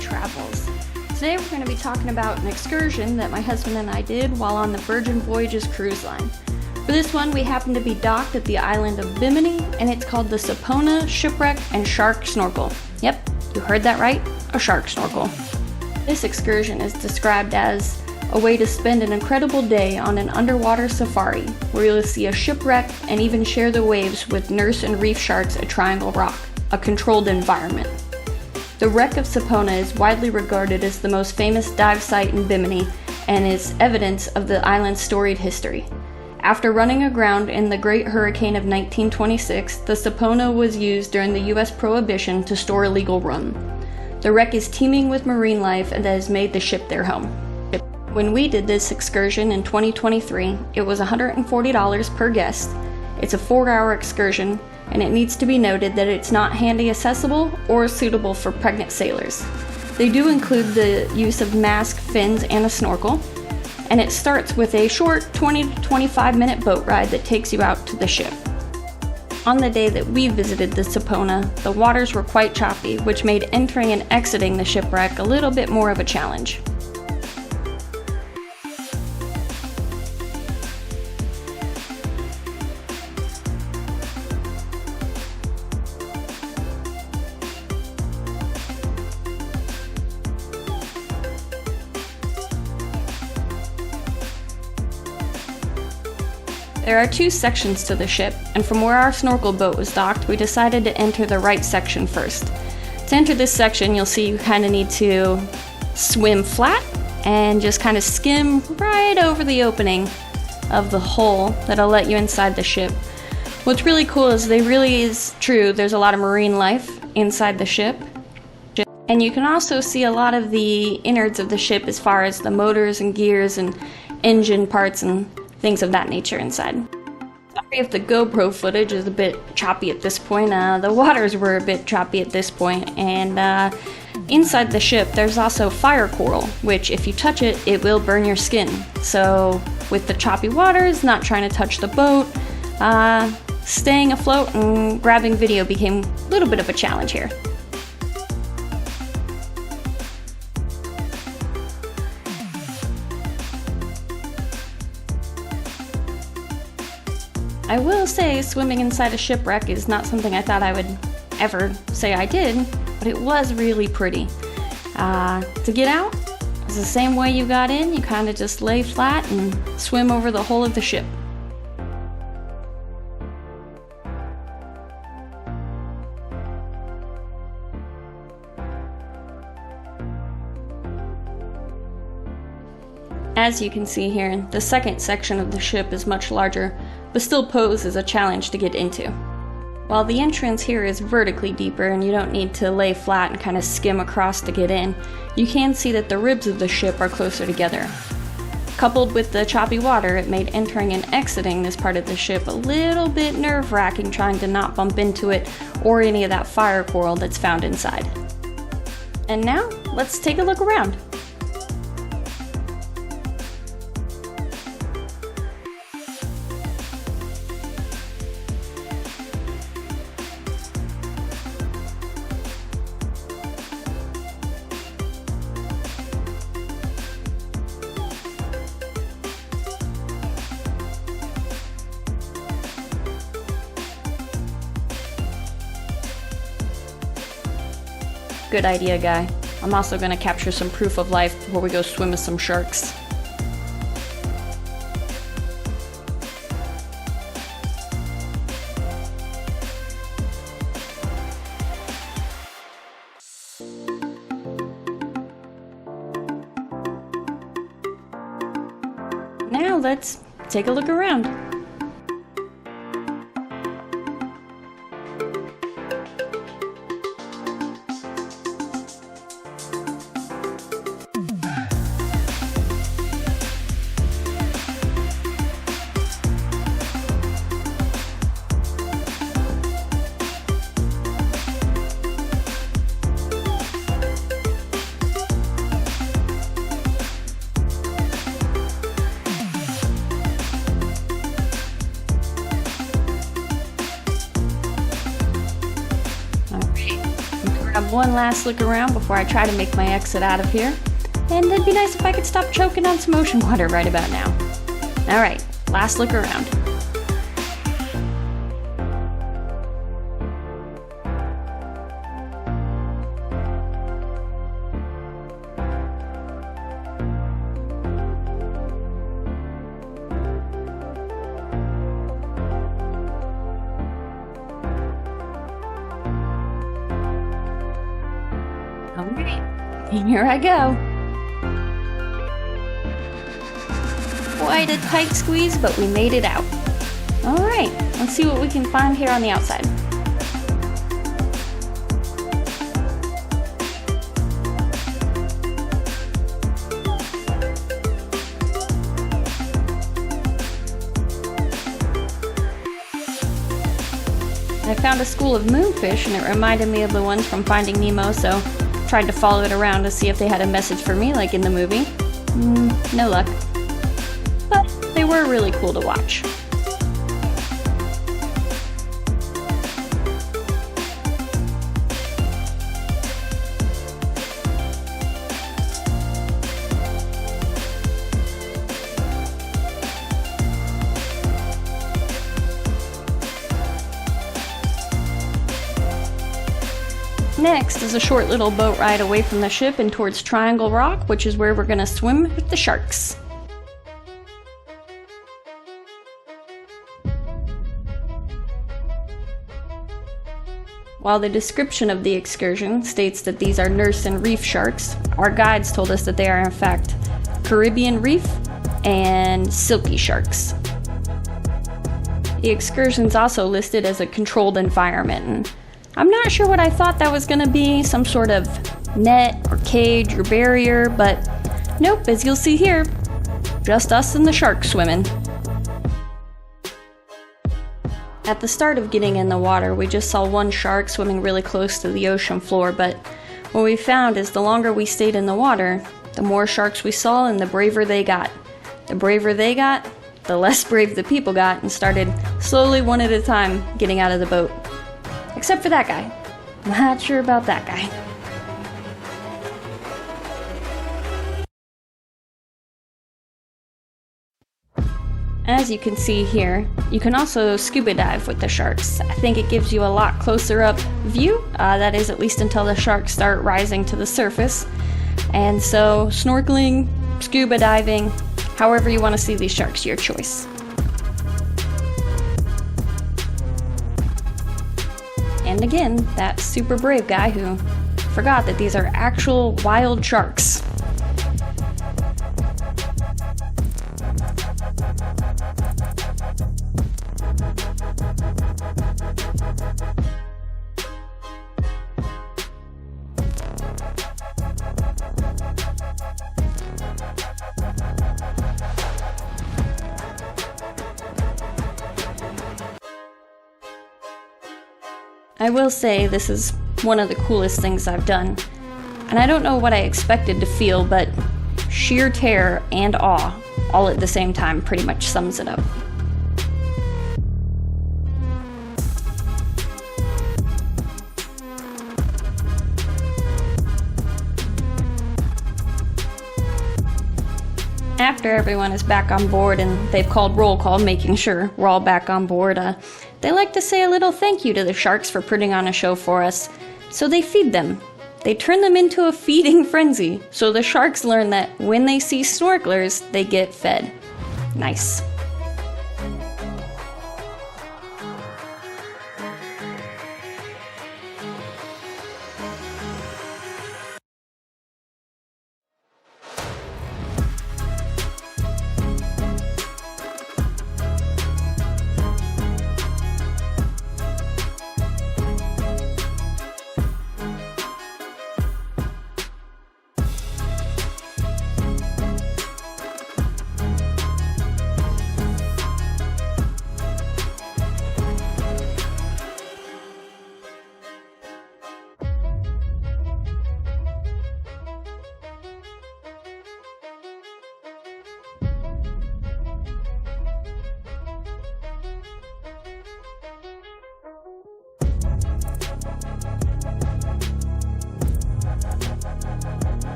travels. Today we're going to be talking about an excursion that my husband and I did while on the Virgin Voyages cruise line. For this one, we happened to be docked at the island of Bimini, and it's called the Sapona Shipwreck and Shark Snorkel. Yep, you heard that right, a shark snorkel. This excursion is described as a way to spend an incredible day on an underwater safari, where you'll see a shipwreck and even share the waves with nurse and reef sharks at Triangle Rock, a controlled environment. The wreck of Sapona is widely regarded as the most famous dive site in Bimini and is evidence of the island's storied history. After running aground in the Great Hurricane of 1926, the Sapona was used during the U.S. Prohibition to store illegal rum. The wreck is teeming with marine life and that has made the ship their home. When we did this excursion in 2023, it was $140 per guest. It's a 4-hour excursion, and it needs to be noted that it's not handy accessible or suitable for pregnant sailors. They do include the use of mask, fins, and a snorkel, and it starts with a short 20 to 25 minute boat ride that takes you out to the ship. On the day that we visited the Sapona, the waters were quite choppy, which made entering and exiting the shipwreck a little bit more of a challenge. There are 2 sections to the ship, and from where our snorkel boat was docked, we decided to enter the right section first. To enter this section, you'll see you kind of need to swim flat and just kind of skim right over the opening of the hole that'll let you inside the ship. What's really cool is there's a lot of marine life inside the ship. And you can also see a lot of the innards of the ship as far as the motors and gears and engine parts and things of that nature inside. Sorry if the GoPro footage is a bit choppy at this point. The waters were a bit choppy at this point, and inside the ship there's also fire coral, which if you touch it, it will burn your skin. So with the choppy waters, not trying to touch the boat, staying afloat and grabbing video became a little bit of a challenge here. I will say swimming inside a shipwreck is not something I thought I would ever say I did, but it was really pretty. To get out, it's the same way you got in. You kind of just lay flat and swim over the whole of the ship. As you can see here, the second section of the ship is much larger, but still poses a challenge to get into. While the entrance here is vertically deeper and you don't need to lay flat and kind of skim across to get in, you can see that the ribs of the ship are closer together. Coupled with the choppy water, it made entering and exiting this part of the ship a little bit nerve-wracking, trying to not bump into it or any of that fire coral that's found inside. And now, let's take a look around. Good idea, guy. I'm also going to capture some proof of life before we go swim with some sharks. Now let's take a look around. have one last look around before I try to make my exit out of here. And it'd be nice if I could stop choking on some ocean water right about now. Alright, last look around. Alright, here I go. Quite a tight squeeze, but we made it out. Alright, let's see what we can find here on the outside. I found a school of moonfish and it reminded me of the ones from Finding Nemo, so tried to follow it around to see if they had a message for me like in the movie. No luck. But they were really cool to watch. Next is a short little boat ride away from the ship and towards Triangle Rock, which is where we're going to swim with the sharks. While the description of the excursion states that these are nurse and reef sharks, our guides told us that they are in fact Caribbean reef and silky sharks. The excursion's also listed as a controlled environment, and I'm not sure what I thought that was going to be, some sort of net or cage or barrier, but nope, as you'll see here, just us and the sharks swimming. At the start of getting in the water, we just saw one shark swimming really close to the ocean floor, but what we found is the longer we stayed in the water, the more sharks we saw and the braver they got. The braver they got, the less brave the people got and started slowly one at a time getting out of the boat. Except for that guy. Not sure about that guy. As you can see here, you can also scuba dive with the sharks. I think it gives you a lot closer up view, that is at least until the sharks start rising to the surface. And so snorkeling, scuba diving, however you want to see these sharks, your choice. And again, that super brave guy who forgot that these are actual wild sharks. I will say this is one of the coolest things I've done, and I don't know what I expected to feel, but sheer terror and awe all at the same time pretty much sums it up. After everyone is back on board and they've called roll call, making sure we're all back on board, they like to say a little thank you to the sharks for putting on a show for us. So they feed them. They turn them into a feeding frenzy, so the sharks learn that when they see snorkelers, they get fed. Nice.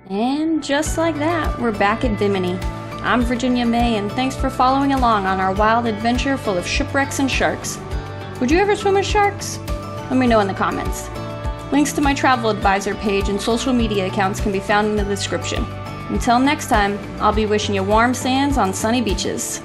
And just like that, we're back at Bimini. I'm Virginia May, and thanks for following along on our wild adventure full of shipwrecks and sharks. Would you ever swim with sharks? Let me know in the comments. Links to my travel advisor page and social media accounts can be found in the description. Until next time, I'll be wishing you warm sands on sunny beaches.